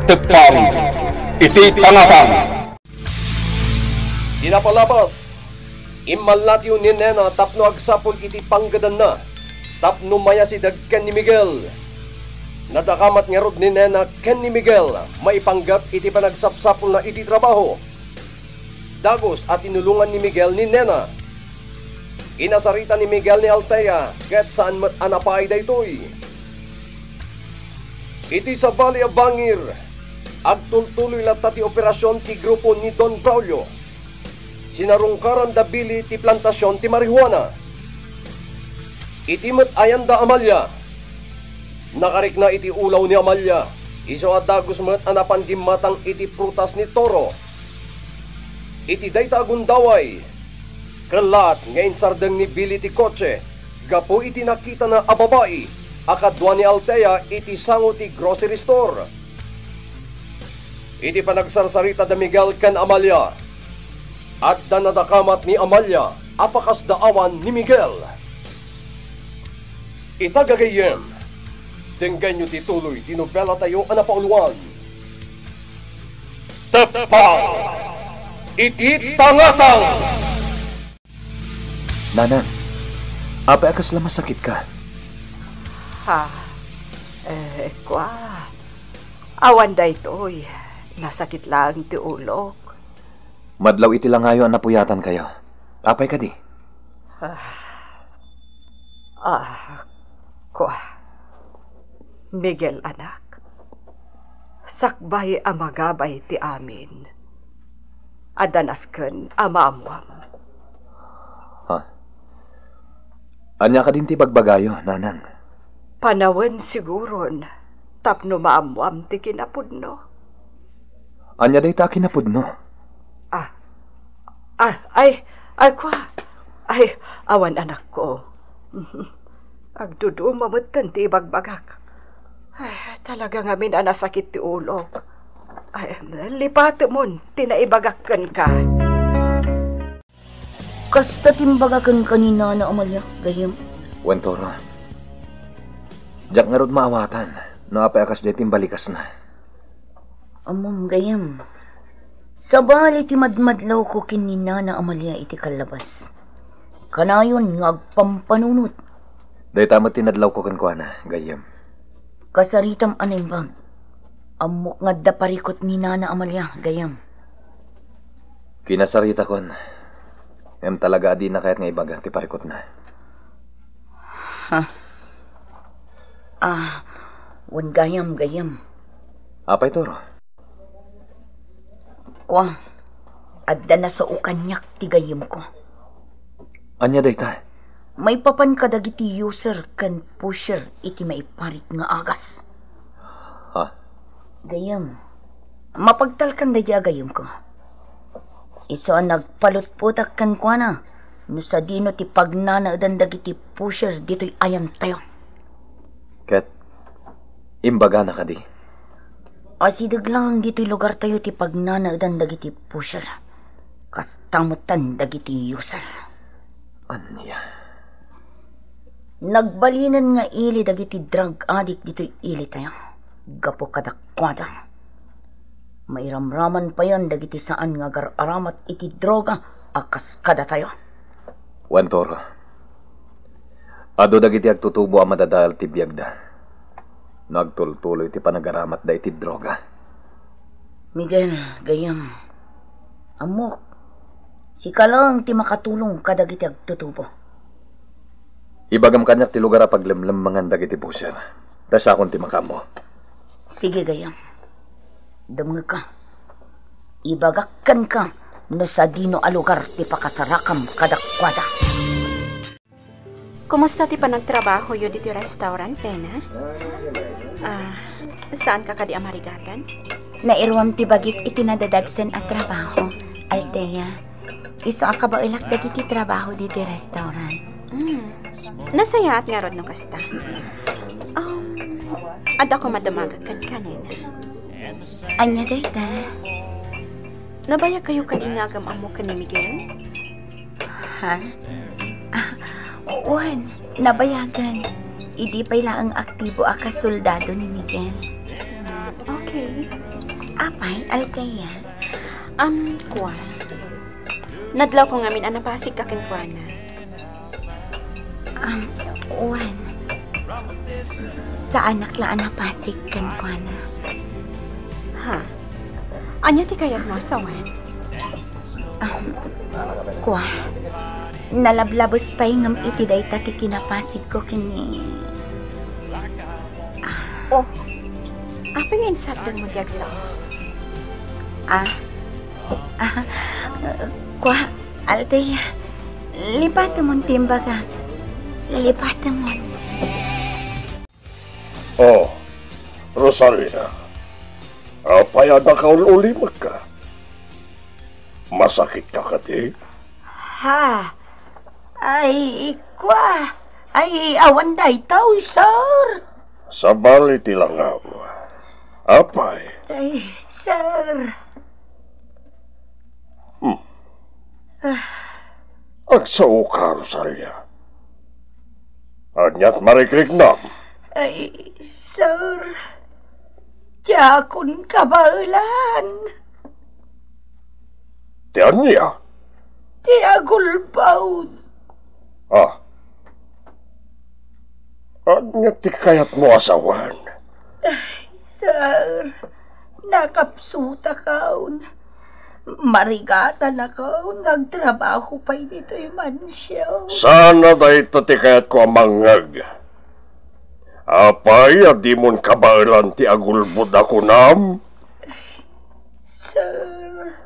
tepang iti tangatang. Dinapalabas, imalatyo ni Nena tapno agsapol iti panggadan na, tapno maya si dagken ni Miguel. Nadakamat nga rod ni Nena ken ni Miguel, maipanggap iti panagsapsapol na iti trabaho. Dagos at inulungan ni Miguel ni Nena. Inasarita ni Miguel ni Althea, ket saan mat anapay daytoy. Iti sa Valley of Bangir, agtultuloy latta ti operasyon ti grupo ni Don Braulio. Sinarungkaran da bili ti plantasyon ti marihuana. Iti met ayan da Amalia. Nakarik na iti ulaw ni Amalia. Iso adagos met anapan gimatang iti prutas ni Toro. Iti dayta agundaway. Kalat ngayon sardeng ni bili ti kotse. Gapo iti nakita na ababai. Akadwa ni Althea iti sango ti grocery store. Iti panagsarsarita da Miguel ken Amalia. At da nadakamat ni Amalia apakas daawan ni Miguel. Itagagayem, denggan nyo tituloy ti nobela tayo anapauluan. Tepang iti tangatang. Nanang, apa akas lama sakit ka? Kwa. Awan da ito'y. Nasakit lang ti ulok. Madlaw iti lang ngayon napuyatan kayo. Apay ka di? Kwa. Miguel anak. Sakbay amagabay ti amin. Adanasken amaamwam. Anya ka din ti bagbagayo, nanang. Panawen siguron, tapno maamwam ti kinapudno. Anya day ta kinapudno? Kwa. Awan anak ko. Agdudu mamutan ti bagbagak. Talaga nga min anasakit ti ulok. Lipat mo, tinaibagakan ka. Kasta timbagakan kanina na Amalia, gayam. Wentoro. Jak nga rod maawatan, no apay akas day timbalikas na. Amom, gayam. Sabali ti madmadlaw ko kinina na Amalia iti kalabas. Kanayon nga agpampanunot. Day tamat tinadlaw ko kankwana, gayam. Kasaritam animbag. Amok nga daparikot ni Nana Amalia, gayam. Kinasarita kon. Talaga adi na kahit nga ibaga, ti parikot na. Wan gayam. Apay toro? Kwa, adda na sa ukanyak ti gayam ko. Anya day ta? May papan kadagiti user kan pusher iti maiparit nga agas. Gayam, mapagtalkan da gayam ko. Iso ang nagpalutputak kan kwa na. No sa dino ti pagnana edan dagiti pusher dito'y ayan tayo. Ket, imbaga na ka di. Asidag lang dito'y lugar tayo ti pagnana edan dagiti pusher. Kastamutan dagiti user. Anya? Nagbalinan nga ili dagiti drug addict dito'y ili tayo. Gapo kadakwada. Mairamraman pa yan dagiti saan nga gar-aramat iti droga akas kada tayo. Wentoro. Ado dagiti agtutubo ang madadal ti biyagda. Nagtultuloy ti panagaramat da iti droga. Miguel, gayam. Amok. Sika lang ti makatulong kadagiti agtutubo. Ibagam kanyak ti lugar a paglemlemangan dagiti puser. Dasa akong ti makamo. Sige, gayam. Damag ka. Ibagakan ka no sa dino a lugar ti pakasarakam kadakwada. Kumusta ti panagtrabaho yun dito restaurant, Pena? Saan ka kadi amarigatan? Nairwam ti bagit itinadadagsen at trabaho, Althea. Iso ka ba ilak dagiti trabaho dito restaurant? Nasaya at nga rod no kasta. Ada ko madamagakan kanina. Anya dayta? Nabaya kayo kaningagam amo ka ni Miguel? Ha? Uwan, nabayagan. Idi pa ang aktibo ka soldado ni Miguel. Okay. Apay, Althea? Kuwan. Nadlaw ko ngamin anapasig ka ken kuwana. Juan. Sa anak lang napasig kan kuwana. Ha? Anya ti kayat mo asawan? Kuwan. Nalablabos pa yung iti day tati kinapasig ko kini. Oh. Apa nga insartan mo diagsa? Kwa, Althea, lipatan mo timbaga. Lipatan mo. Oh, Rosalia. Apay ada ka ulimag ka? Masakit ka kati? Ha? Ay, kwa. Ay, awan day tao, sir. Sa bali tilangam. Apay? Ay, sir. Agsao ka, Rosalia. Anyat marikrignam. Ay, sir. Kaya akong kabalan. Tiyan niya. Ti agulbaw. Anyat ti kayat mo asawan. Sir, nakapsuta kaon. Marigata na kaon. Nagtrabaho pa dito yung mansyaw. Sana dahi ti kayat ko amangag. Apay, di mon kabailan ti agulbud ako nam. Sir.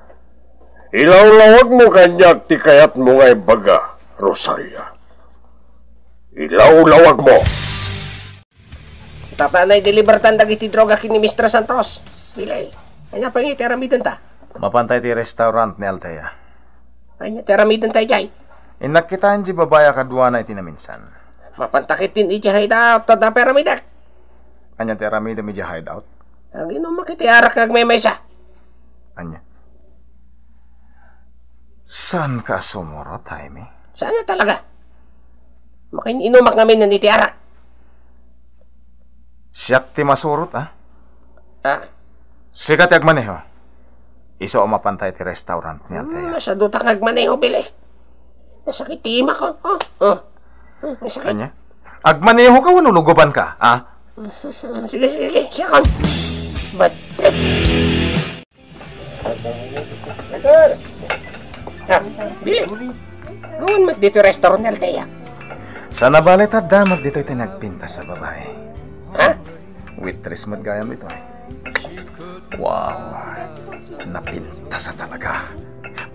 Ilawlawag mo kanyak ti kayat mo ngay baga, Rosalia. Ilawlawag mo. Tatanay delibertan dagiti droga kini Mr. Santos. Bilay. Anya pa nga teramidan ta. Mapantay ti restaurant ni Althea. Anya teramidan tayo jay. Inakitaan di babaya kadwa na itinaminsan. Mapantakitin iti hideout na piramidak. Anya ti aramida medya hideout? Ang inom makitiarak kag may maysa. Anya? Saan ka sumurot, Jaime? Sana talaga. Makininumak namin ng itiarak. Siyak ti masurot, ah? Ha? Sikat yag maneho. Iso o mapantay ti restaurant ni Althea. Masado ta kag maneho, Bilay. Nasakit tima ko. Nasakit. Anya? Agmaneho ka, wanulugoban ka, ah? Sige. Siya kon. Bad trip. Bilay. Awan mat dito restaurant ni Althea. Sa nabalit at damat dito ito nagpinta sa babae. Ha? Waitress mat gayam ito eh. Wow. Napinta sa talaga.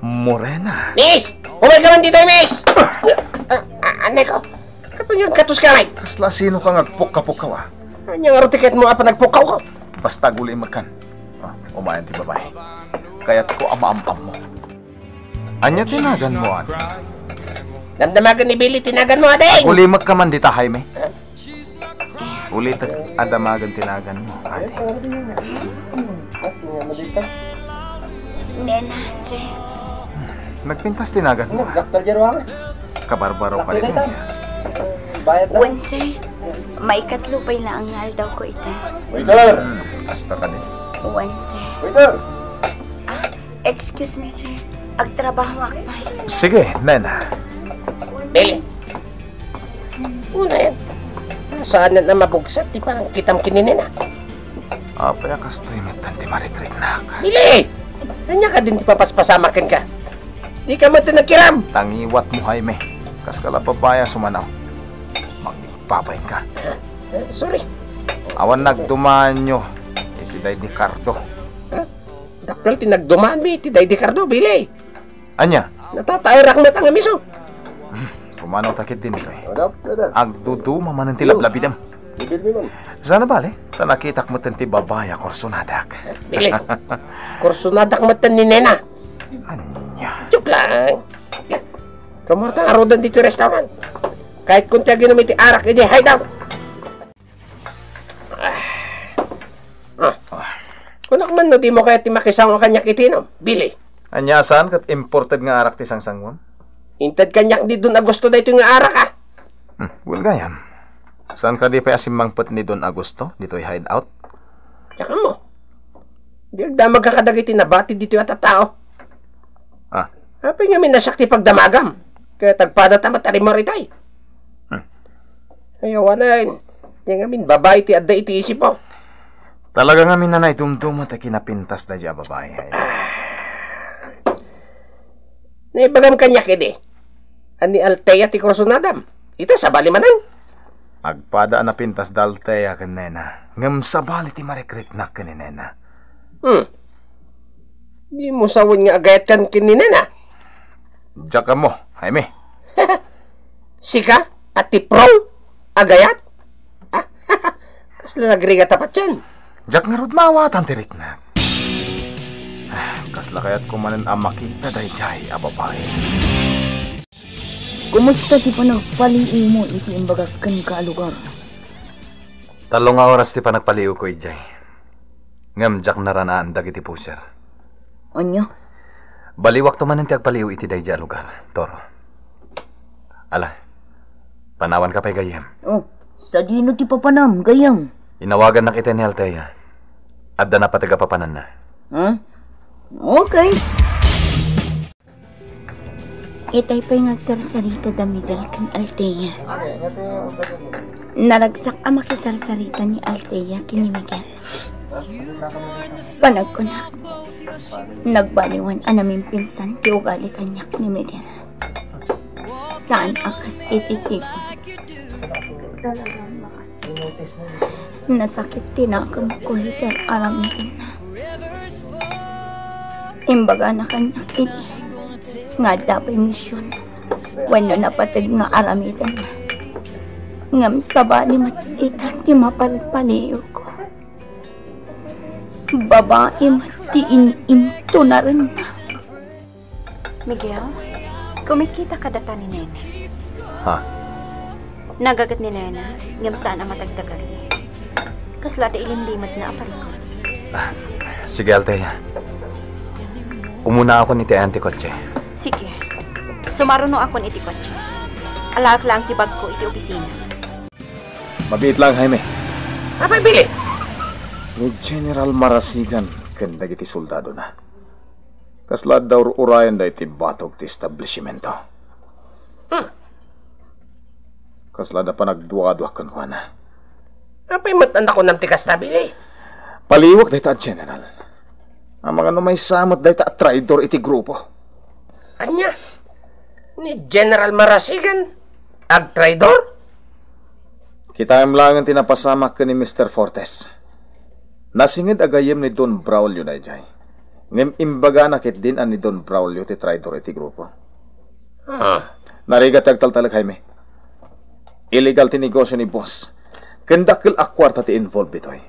Morena. Miss! Umay ka man dito, Miss! Anay ko. Ano yung katus ka rin? Kasla sino ka ngagpuk-kapuk ah? Ano yung arotiket mo apa nagpukaw ko? Basta guli makan. Umayan ti babae. Kaya't ko ama-amam mo. Anya tinagan mo, ate? Damdamagan ni Billy, tinagan mo, ate! Uli magkaman dita, Jaime. Ulit at adamagan tinagan mo, ate. Nena, sir. Nagpintas tinagan mo. Kabarbaro pa rin niya. Juan, sir. May katlupay na ang ngal daw ko ito. Waiter! Basta ka din. Juan, sir. Waiter! Excuse me, sir. Agtrabaho akpay. Sige, nena. Billy! Una yan. Saan na mabugsat, di parang kitam kininin na. Apaya kastoy metan di marikrik na ka. Billy! Anya ka din di papaspasamakin ka. Di ka mo tinakiram. Tangiwat mo, Jaime. Kas kala babaya sumanaw. Magpapain ka. Sorry. Awan nagdumaan nyo. Itiday ni Cardo. Dakal tinagdumaan mi, ti Day Cardo, Billy. Anya? Natatay rakmat ang amiso. Kumanaw takit din ito eh. Agdudu mamanan ti lablabidam. Sana bale? Tanakitak mo ti babaya korsunadak. Billy. Kursunadak matan ni Nena. Anya? Joke lang. Kamarta arodan dito restaurant. Kahit kung tiya ginamit arak, edi hideout. Kung man no, di mo kaya timakisang o kanyak itinom, Billy. Anya saan kat imported nga arak ti sangsangwam? Intad kanyak di Don Agosto da ito nga arak, ah. Well, gayam. Saan ka di pa asimangpet ni Don Agosto? Dito'y hideout? Tsaka mo. Di agda magkakadagiti na bati dito yata tao. Ah, Hapi nga minasakti pagdamagam. Kaya tagpada tamat arimaritay. Ayaw na, yung amin, babae ti adda iti isip po. talaga nga minanay tumtumat ay kinapintas da dya babae. Naibagam kanya kini. Ani Altea ti Corsonadam. Ita sa balimanan. Agpada na pintas dalteya ken nena. Ngam sabali ti marekrit na ken nena. Di mo sawon nga agayat kan kinina na. Diyak mo, Jaime. Sika at ti Pro agayat. Kasla nagriga tapat yan. Diyak nga rod mawatan tirik na. Kasla kayat kumanan ang makita dahi jay ababay. Kumusta ti panagpaliin mo iti imbagakan ka lugar? 3 oras ti panagpaliw ko ijay. Ngam jak naranaan dagiti puser. Anyo? Baliwak to man ti agpaliw iti dayja lugar, Toro. Ala, panawan ka pa'y gayem. Oh, sa dino ti papanam, gayam. Inawagan na kita ni Altea. Adda na patiga papanan na. Okay. Itay pa'y ngagsarsarita da Miguel kan Altea. Naragsak ang makisarsarita ni Altea kini Miguel. Panagkunak, nagbaliwan anaming pinsan ti ugali kanyak ni Miguel. Saan akas itisip? Nasakit tinakam ko hitar aramitin na. Imbaga na kanyak ini. Nga dapay misyon. Wano napatag nga aramitan na. Ngam sabali matitan ti mapalpaliyo ko. Babae matiin into na rin na. Miguel, kumikita ka data ni Nena. Ha? Nagagat ni Nena, ngam saan ang matagdagali. Kasla da ilimlimat na aparikot. Sige, Altea. Umuna ako ni Te Auntie Kotse. Sige, sumaruno akon iti kotse. Alak lang tibag ko iti opisina. Mabiit lang, Jaime. Apay bili? Ni General Marasigan ken dagiti soldado na. Kasla daw urayan da iti batog ti establishmento. Kasla da pa nagduwa-duwa kan kwa na. Apay matanda ko ng tikas tabili. Paliwak da ita, General. Ang mga may samot da ita traidor iti grupo. Anya? Ni General Marasigan? Ag traidor? Kita lang ang tinapasamak ka ni Mr. Fortes. Nasingid agayem ni Don Braulio na ijay. Ngem imbaga nakit din an ni Don Braulio ti traidor iti grupo. Narigat agtaltalag, Jaime. Illegal ti negosyo ni boss. Kendakil akwarta ti involved ito'y.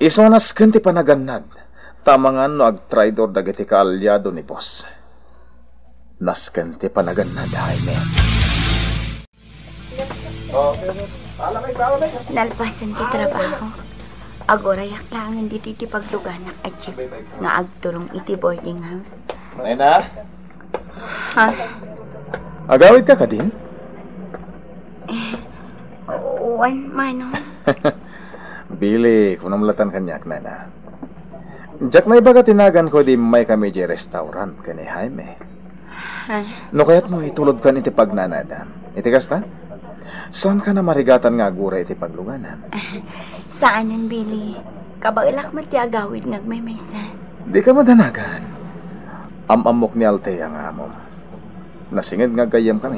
Isonas ken ti panaganad. Tamangan no ag traidor dagiti kaalyado ni boss. Nasken ti panaganad, Jaime. Nalpasan ti trabaho. Agora yak lang dito ti pagluganak at jeep nga agturong iti boarding house. Nena? Ha? Agawid ka din? Wan mano. Bili, kung namulatan kanyak, Nena. Jack na ibaga tinagan ko di may kami di restaurant ka ni Jaime. No kaya't mo itulod ka iti pagnanadam. Iti kasta? Saan ka na marigatan nga agura iti pagluganan? Saanan, Billy? Kabailak mati agawid nagmaymaysa. Di ka madanagan. Amok ni Altea nga amom. Nasingid nga gayam kami.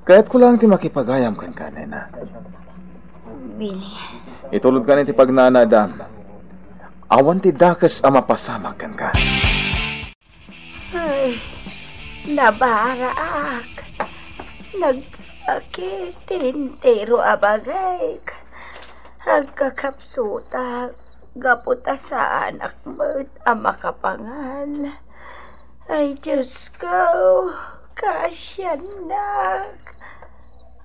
Kaya't ko lang ti makipagayam kan ka, Nena. Billy. Itulod ka iti pagnanadam. Awan ti dakas amapasamak kan ka. Ay, nabaraak. Nagsakit, tilintero abagay. Agkakapsuta, gaputa sa anak mo't ama kapangan. Ay, Diyos ko, kasyanak.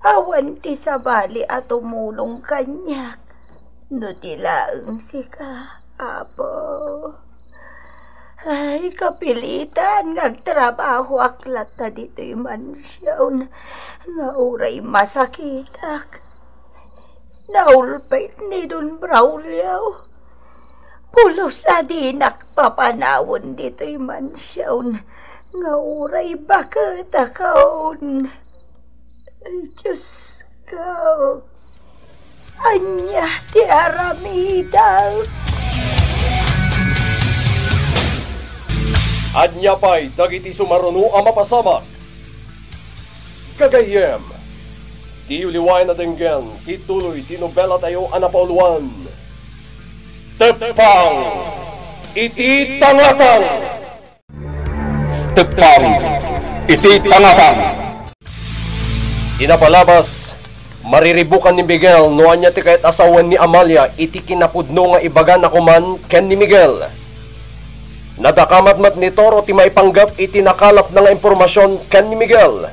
Awan ti sabali at tumulong kanyak. No tilaang sika, apo. Ay, kapilitan, nagtrabaho aklat na dito'y mansyon, nga uray masakitak. Naulpait ni Don Braulio, Pulos adinak papanawon dito'y mansyon. Nga uray bakit akaon. Ay, Diyos ko. Anya ti aramida. Anya pa'y dagiti sumaruno ang mapasamak. Kagayem, di uliwain na denggen, tituloy tinobela tayo anapauluan. Tepang, iti tangatang. Tepang, iti tangatang. Inapalabas, mariribukan ni Miguel no anya ti kahit asawan ni Amalia iti kinapudno nga ibaga na kuman ken ni Miguel. Nadakamatmat ni Toro ti maipanggap iti nakalap na nga impormasyon ken ni Miguel.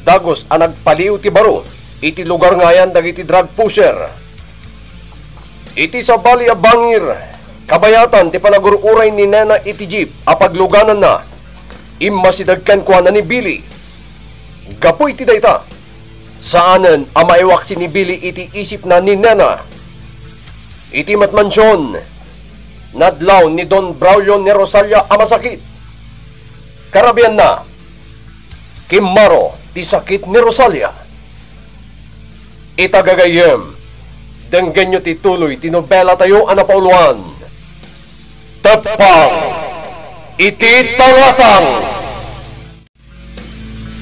Dagos ang nagpaliw ti baro iti lugar ngayan dagiti drug pusher. Iti sa Bali a Bangir, kabayatan ti panagururay ni Nena iti jeep apagluganan na. Immasidagkan kuha na ni Billy. Gapoy ti dayta. Saanen ang maiwaksi ni Billy iti isip na ni Nena. Iti matmansyon, nadlaw ni Don Braulio ni Rosalia amasakit. Karabian na, Kimaro ti sakit ni Rosalia. Itagagayem, denggen nyo tituloy tinobela tayo anapauluan. Tepang, iti tangatang.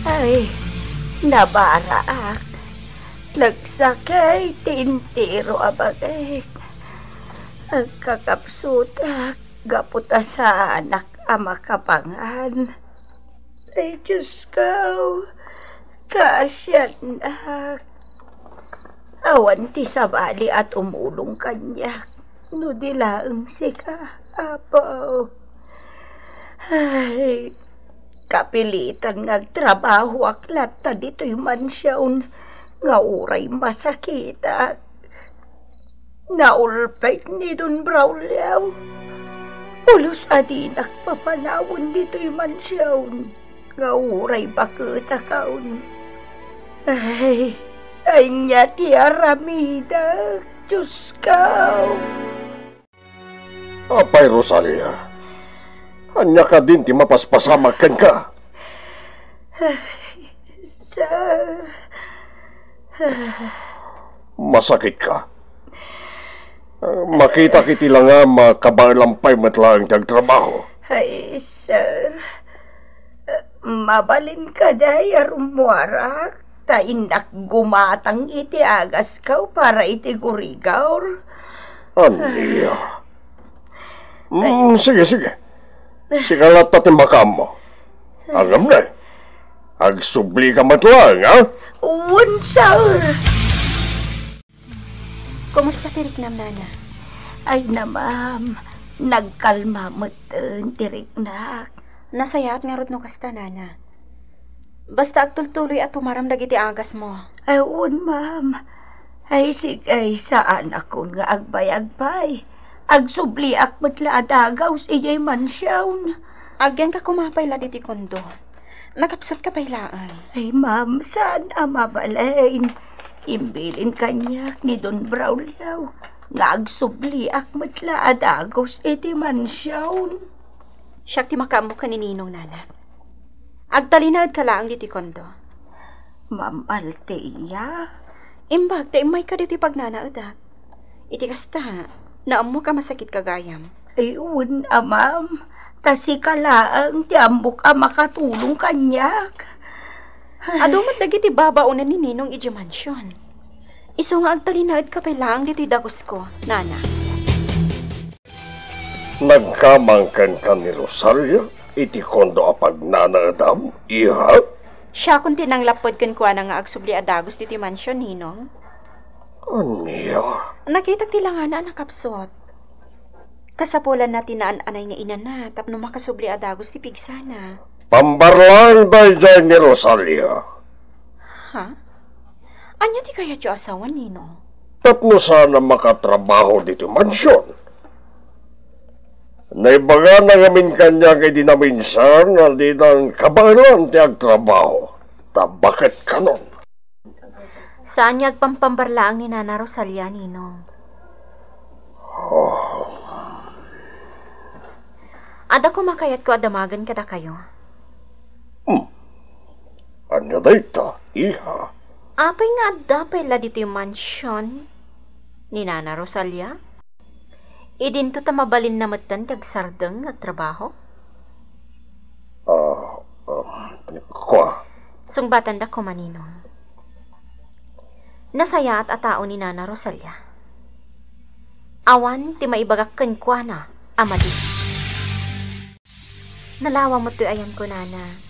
Ay, nabaraak. Nagsakay tintiro abagay. Ang kakapsutak, gaputa sa anak ama kapangan. Ay, Diyos ko, kasyanak. Awan ti sabali at umulong kanya. No dilaang sika, apaw. Ay, kapilitan ngagtrabaho aklat ta dito'y mansyon nga uray masakita. Naulpay ni Don Braulio. Ulos adinak papanawon dito'y mansyon nga uray bakit akaon. Ay niya ti aramida, Diyos ko. Apay, Rosalia. Anya ka din ti mapaspasamakan ka. Sir. Masakit ka. Makita kiti lang nga makabarlampay matlang tagtrabaho. Ay, sir. Mabalin ka day arumwarak. Ta indak gumatang iti agas kaw para iti gurigaw. Aniya. Sige. Sigalat na timbakam mo. Agam na. Agsubli ka matlang, ha? Sir. Kumusta tirik nam, Nana? Ay na, ma'am. Nagkalma mo tirik na. Nasayat nga rod no kasta, Nana. Basta agtultuloy at tumaram dagiti agas mo. Ay, ma'am. Ay, sige, saan ako nga agbayagpay. Agsubli ak matla adagaw sa iyay mansyawn. Agyan ka kumapay la diti kondo. Nakapsat ka pailaan. Ay, ma'am, saan amabalain? Imbilin kanya ni Don Braulio. Nga agsubli ak matla adagaw sa iti mansyawn. Siyak ti makamu ka ni Ninong, Nana. Agtalinad ka lang diti kondo. Ma'am Althea? Imbag, ta imay ka diti pagnanaudat. Iti kasta, naammo ka masakit kagayam. Ay, ma'am. Tasi ka laang ti ambok a makatulong kanyak. Adumat dagiti babaunan ni Ninong iti mansyon. Iso nga agtalinad ka pa lang diti dagos ko, Nana. Nagkamangkan ka ni Rosalia? Iti kondo apag nanadam, iha? Siya kung tinanglapod kan kuha na nga agsubli adagos diti mansyon, Ninong. Aniya? Nakita tila nga na nakapsot. Kasapulan natin na anay nga ina na tapno makasubli adagos ti pigsana. Pambarlaan ba dyan ni Rosalia? Ha? Anya ti kaya tiyo asawan, Ninong? Tapno sana makatrabaho dito mansyon. Naibaga na ngamin kanya kay dinaminsan na di nang kabalan ti agtrabaho. Ta bakit kanon? Saan niya agpampambarlaang ni Nana Rosalia, Ninong? Ada ko makayat ko adamagan kada kayo. Anya dayta, iha. Apay nga adda pala dito yung mansyon ni Nana Rosalia? Idinto ta mabalin na matan kag sardeng at trabaho? Kwa. Sungbatan da ko maninong. Nasaya at atao ni Nana Rosalia. Awan ti maibagakkan kwa na, amadi. Nalawa mo to ayan ko, Nana.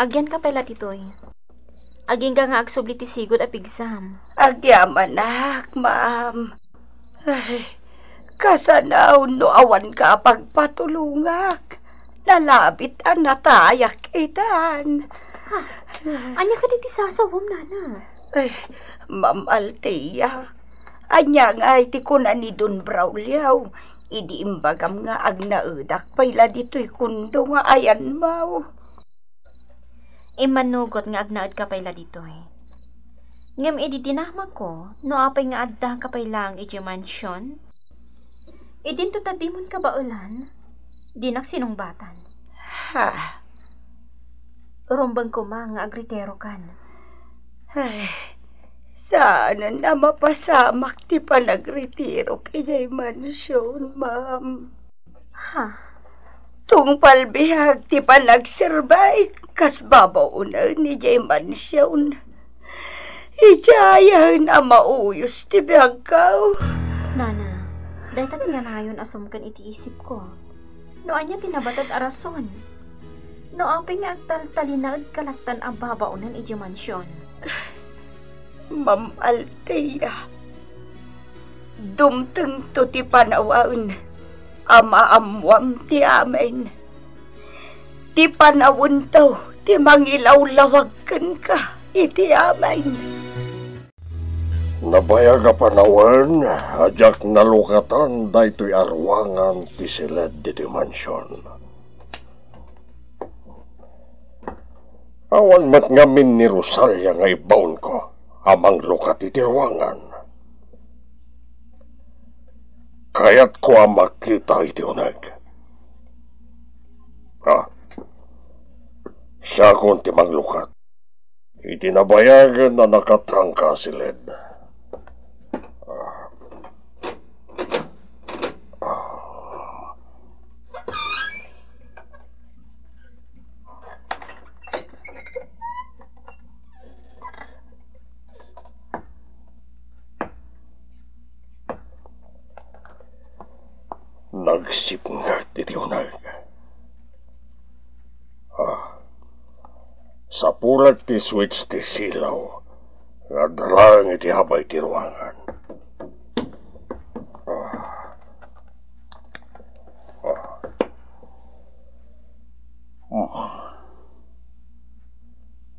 Agyan ka pala titoy. Aging ka nga agsubli ti sigod a pigsam. Agyaman nak, ma'am. Ay, kasanaw no awan ka pagpatulungak. Nalabit ang natayak itan. Anya ka diti sasawom, Nana? Ay, Ma'am Althea. Anya nga iti ko na ni Don Braulio. Idi imbagam nga agnaudak payla dito'y kundo nga ayan mau. Imanugot nga agnaad ka payla dito'y. Ngem idi dinahma ko, no apay nga adda ka payla ang iti mansyon. Idin to tadimon ka ba ulan? Dinak sinungbatan. Ha? Rumbang ko nga agritero kan. Ay, sana na mapasamak ti panagretiro kaya'y mansyon, ma'am. Ha? Tungpal bihag ti panagserbay, kas babaw na ni jay mansyon. Ijayan na mauyos ti bihag kao. Nana, dahil tatinganayon asumkan iti isip ko. No anya tinabatad arason. No apay nga agtaltalinaad kalaktan ang babaunan iti mansyon. Ma'am Althea, dumteng to ti panawaan, amaamwam ti amin. Ti panawon to, ti mangilawlawagkan ka, iti amin. Nabayag a panawan, ajak nalukatan daytoy arwangan ti siled diti mansyon. Awan mat ngamin ni Rosalia nga ibaon ko, amang lukat iti ruangan. Kaya't ko ang makita iti unag. Siya kung ti manglukat. Iti nabayagan na nakatrangka siled. Nagsipngat iti unag. Sa pulag ti switch ti silaw, nagdalang iti habay ti ruangan.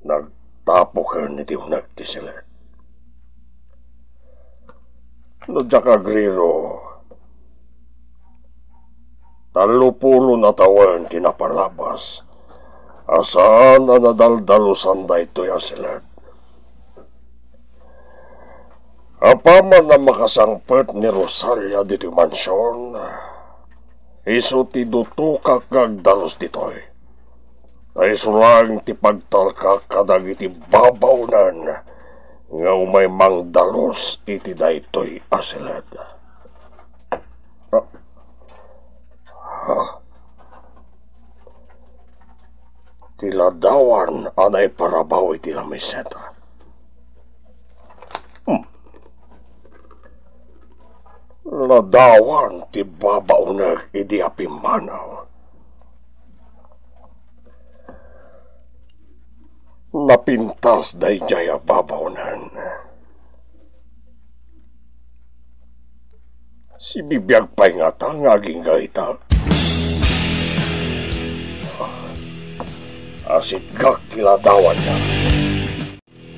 Nagtapokan iti unag ti siled. Nadyak agriro, 30 na taon tinapalabas. Asaan na nadaldalusan da ito'y asilat. Apaman na makasangpet ni Rosalia dito'y mansyon, iso ti duto kakagdalos dito'y. Ay sulang ti pagtalka kadag iti babaunan, nga umay mangdalos iti da ito'y asilat. Tiladawan anay parabaw iti lamiseta. Ladawan ti babauner iti apimanaw. Napintas day jaya babaunan. Si bibiyag pa'y nga tangaging gaita. Asit gak tiladawan na.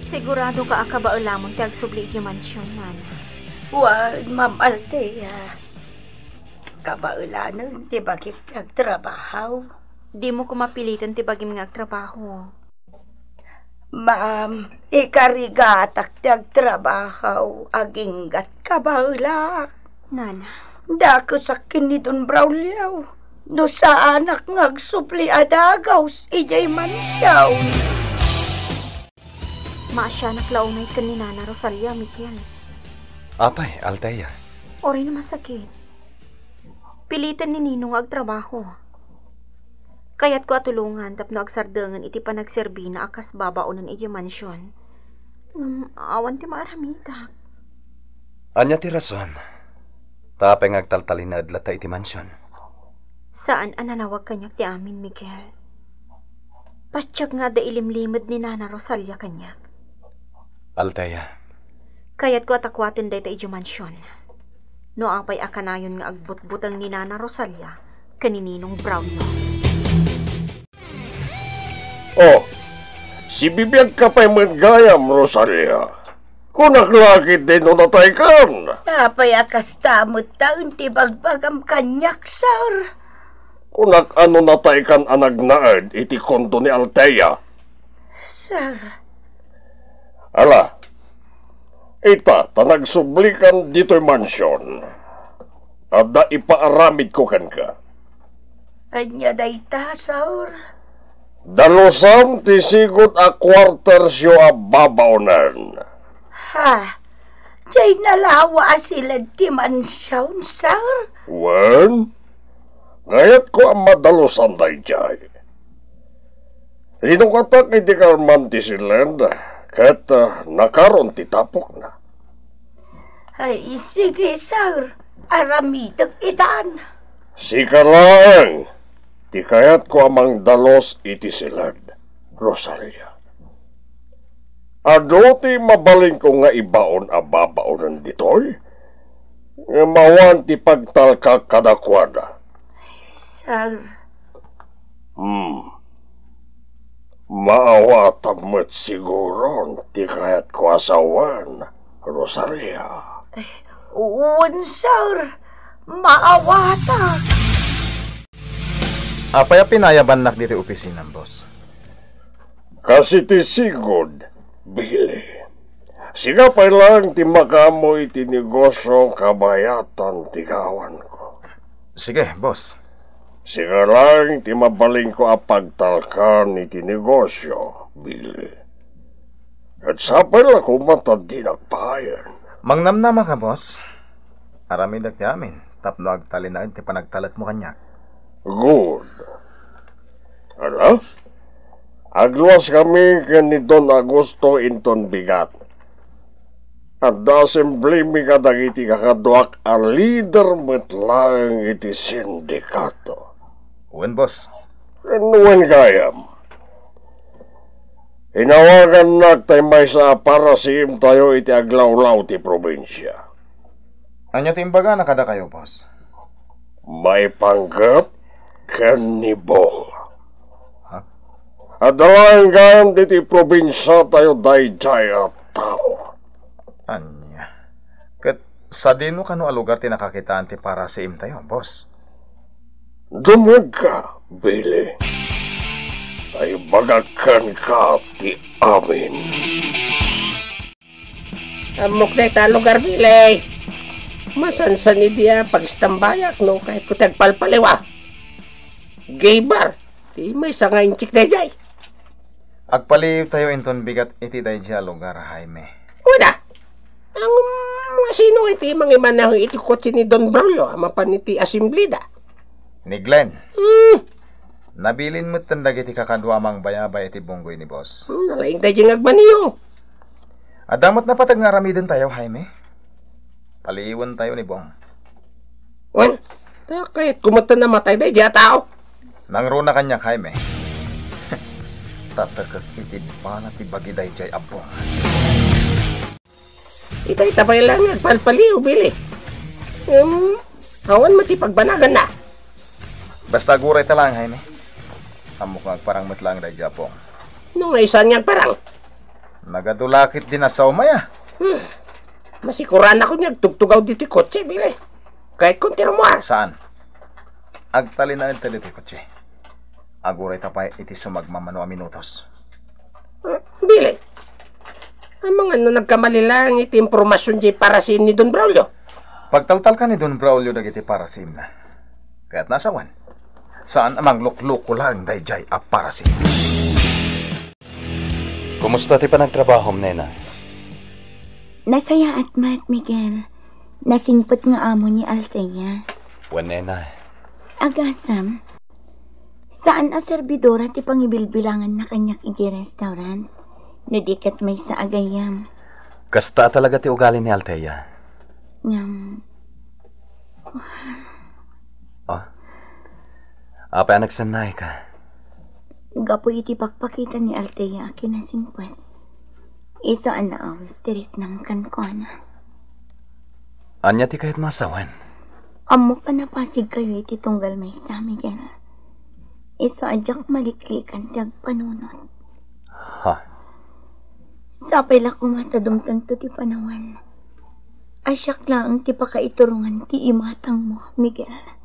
Sigurado ka akabaulamon ti agsubli iti mansyon, Nana. Wag, Ma'am Althea. Kabaulanon ti bagit agtrabaho. Di mo kumapilitan ti bagim nga agtrabaho. Ma'am, ikarigatak ti agtrabaho aginggat kabaula. Nana. Dako sakin ni Don Braulio. No sa anak ngagsupli adagaws, ijay mansyaw. Maasya naklaunay ka ni Nana Rosalia, Miguel. Apay, Althea. Ori na masakit. Pilitan ni Ninong agtrabaho. Kaya't ko atulungan tapno agsardangan iti panagserbi na akas babaonan iti mansyon. Awan ti maaramita. Anya ti rason. Tapay ngagtaltalin na adlata iti mansyon. Saan ananawag kanyak ti amin, Miguel? Patsyag nga da ilimlimad ni Nana Rosalia kanyak. Althea. Kaya't ko atakwatin da iti iti mansyon. No apay akanayon nga agbutbutang ni Nana Rosalia kanininong Brownlo. Oh, si bibiyag ka pa'y magayam, Rosalia. Kung naklakit din o natay kan. Apay akas tamot taon ti bagbagam kanyak, sir. Kung ano natay kan anagnaad iti konto ni Althea. Sir. Ala, ita tanagsublikan dito'y mansyon. At da ipaaramid ko kan ka. Anya dayta, sir. Dalusam ti sigot a kwartersyo a babaonan. Ha? Jay nalawa sila ti mansyon, sir? Wen? Ngayat ko ang madalusan day jay. Rinong katak iti kalman ti silend, kat nakaroon ti tapok na. Ay, sige, sir. Aramidag itan. Sikalaang, ti kayat ko amang dalos iti silend, Rosalia. Ado ti mabaling ko nga ibaon a babaonan ditoy, mawan ti pagtalka kadakwada. Sir. Maawa tamot siguro ti kayat ko asawan, Rosalia. Uwan, sir. Maawata. Apay pinayaban nak dito opisina, boss. Kasi ti sigod, Bili. Siga pa lang ti makamoy ti negosyo kabayatan ti kawan ko. Sige, boss. Siga lang ti mabaling ko a pagtalkan iti negosyo, Bili. At sapay lang kumatad di nagpayan. Mangnamnama ka, boss. Aramidag ti amin. Tapno agtalinaid ti panagtalat mo kanya. Good. Ala? Agluwas kami ni Don Augusto inton bigat. At da assembly mi kadagiti kakaduak a leader metlang iti sindikato. Uwan, boss. Kanuan gayam. Inawagan nagtay may sa para sim tayo iti aglawlaw ti probinsya. Anya timbaga na kada kayo, boss? May panggap kanibong. At dalang gayam diti probinsya tayo dayjay at tao. Anya. Kat sa dino kano a lugar ti nakakitaan ti para sa im tayo, boss? Dumag ka, Billy. Ay bagakan ka ti amin. Amok na ita lugar, Billy. Masansan ni dia pagistambayak, no? Kahit ko tagpalpaliwa. Gay bar. Di may sangayin chik na jay. Agpaliw tayo inton bigat iti dayjay lugar, Jaime. Wala. Ang mga sino iti mga imanaho iti kotse ni Don Braulio, amapan iti asimblida. Ni Glenn. Nabilin mo't tandag iti kakadwa mang bayabay iti bunggoy ni boss. Nalaing tayo yung agmaniyo. Adamot na patag nga ramidin tayo, Jaime. Paliwan tayo ni Bong. Wan, kahit kumata na matay tayo dya tao. Nangruna kanya, Jaime. Tatagak iti pana ti bagiday jay abong. Itay tabay lang palpaliw, Billy. Hawan mati pagbanagan na. Basta guray talang, Jaime. Amok nga parang matlang day Japong. Nung isan nga parang. Nagadulakit din asaw maya. Masikuran ako niya, tugtugaw dito kotse, Billy. Kahit kung tira mo. Saan? Agtalinaan tayo dito kotse. Aguray tapay iti sumagmamano a minutos. Billy, ang mga nagkamali lang iti impormasyon di para si ni Don Braulio. Pagtaltal ka ni Don Braulio dagiti para sim na. Kaya't nasawan. Saan amang lukluk lang dayjay aparasin. Kumusta ti pa nagtrabaho, nena? Nasaya at mat, Miguel. Nasingpot nga amo ni Althea. Wan, nena. Agasam, saan a servidora ti pangibilbilangan na kanyak iti restaurant? Nadikat may sa agayam. Kasta talaga ti ugali ni Althea. Ngam. Oh? Apa nagsanay ka? Gapo iti pakpakita ni Althea kinasingpot. Isa na awis tirik ng kankwana. Anya ti kahit masawan? Amo pa napasig kayo iti tunggal may sa Miguel. Isa adyak maliklikan ti agpanunot. Ha? Sapay la kumatadumtan to ti panawan. Asyak lang ti pakaiturungan ti imatang mo, Miguel.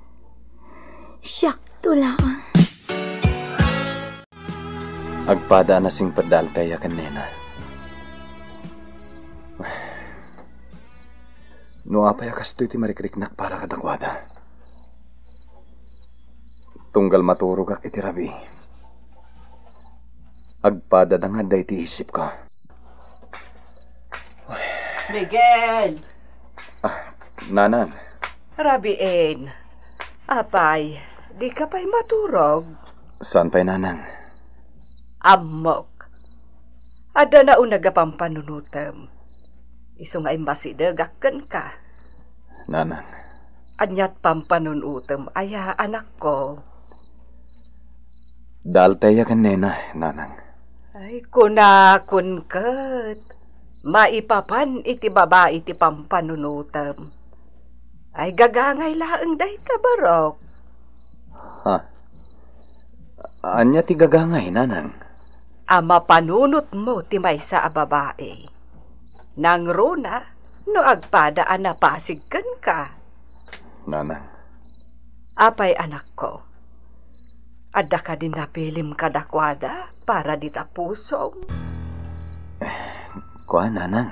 Syak to lang. Agpada na sing padal tayo kanina. No apay akasto iti marikriknak para kadakwada. Tunggal maturog ak iti rabi. Agpada na nga day ti isip ko. Miguel! Nanan. Rabiin. Apay, di ka pa'y maturog. Saan pa'y nanang? Amok. Ada na unagapampanunutem. Iso nga imbasidagakan ka. Nanang. Anyat pampanunutem, aya anak ko. Daltaya kan nena, nanang. Ay, kunakun kat. Maipapan iti babae iti pampanunutem. Ay gagangay laeng day tabarok. Ha? Anya ti gagangay, nanang? Ama panunot mo ti maysa a babae. Nang runa, no agpada anapasigkan ka. Nanang. Apay anak ko. Adda ka din napilim kadakwada para di tapusong. Kuha, nanang.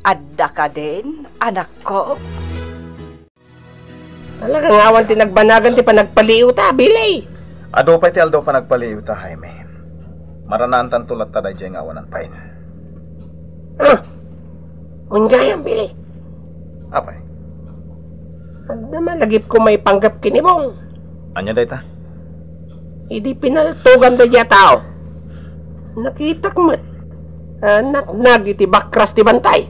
Adda ka din, anak ko. Talagang awan ti nagbanagan ti panagpaliw ta, Billy. Ado pa ti aldo pa nagpaliw ta, Jaime. Maranaan tan tulat ta dayjay nga awan ang pain. Unjay ang Billy. Apay? Adda malagip ko may panggap kinibong. Anya day ta? Hindi pinaltugam da dya tao. Nakita ko mat. Anak iti bakras ti bantay.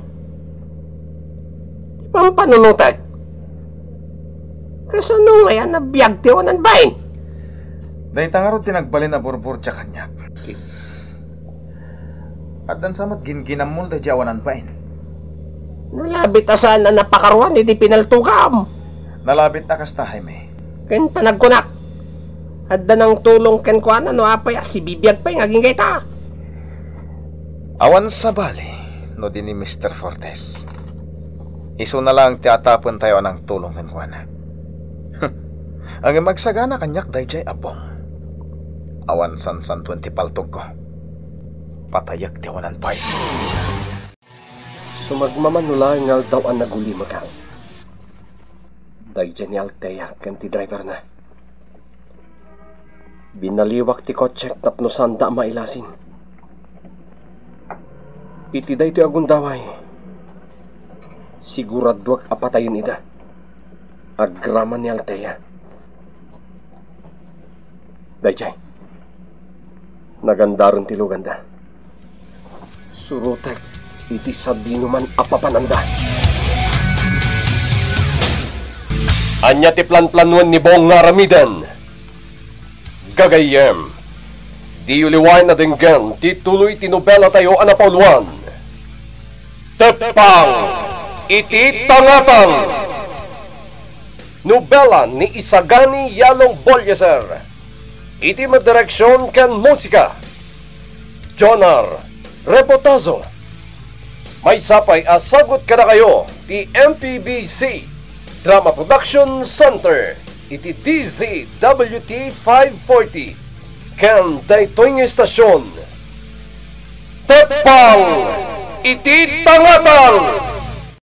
Di pampanunutag. Kasanong ayan na biyag ti wanan bain. Day ta nga ro tinagbalin na burbur tsa kanyak. At dan samat ginginamol dayjay awan ang pain. Nalabit asan na napakaruan iti pinaltugam. Nalabit na kasta, Jaime. Ken panagkunak. Adda ng tulong ken kuana no apay si bibiyag pa'y ngaging kita. Awan sa bali, no din ni Mr. Fortes. Iso na lang tiatapon tayo ng tulong ken kuana. Ang magsagana kanyak dayjay abong. Awan san 20 paltog ko. Patayak ti awanan pay. Sumagmamanulay nga daw ang naguli makang. Dayjay ni Althea ken ti driver na. Binaliwak ti kotsek tapno sanda mailasin. Iti day ti agundaway. Siguradwak apatayon ida. Agraman ni Althea. Dayjay. Nagandaron ti luganda. Surutek iti sabino man apapananda. Anya ti plan-planuan ni Bong nga ramidan. Gagayem. Di uliway na dinggan ti tuloy ti nobela tayo anapauluan. Tepang iti tangatang. Nobela ni Isagani Yalong Bolyeser. Iti madireksyon ken musika. Jonar Repotazo. May sapay asagot ka na kayo ti MPBC Drama Production Center. Iti DZWT 540 ken daytoy nga estasyon. Tepang iti tangatang.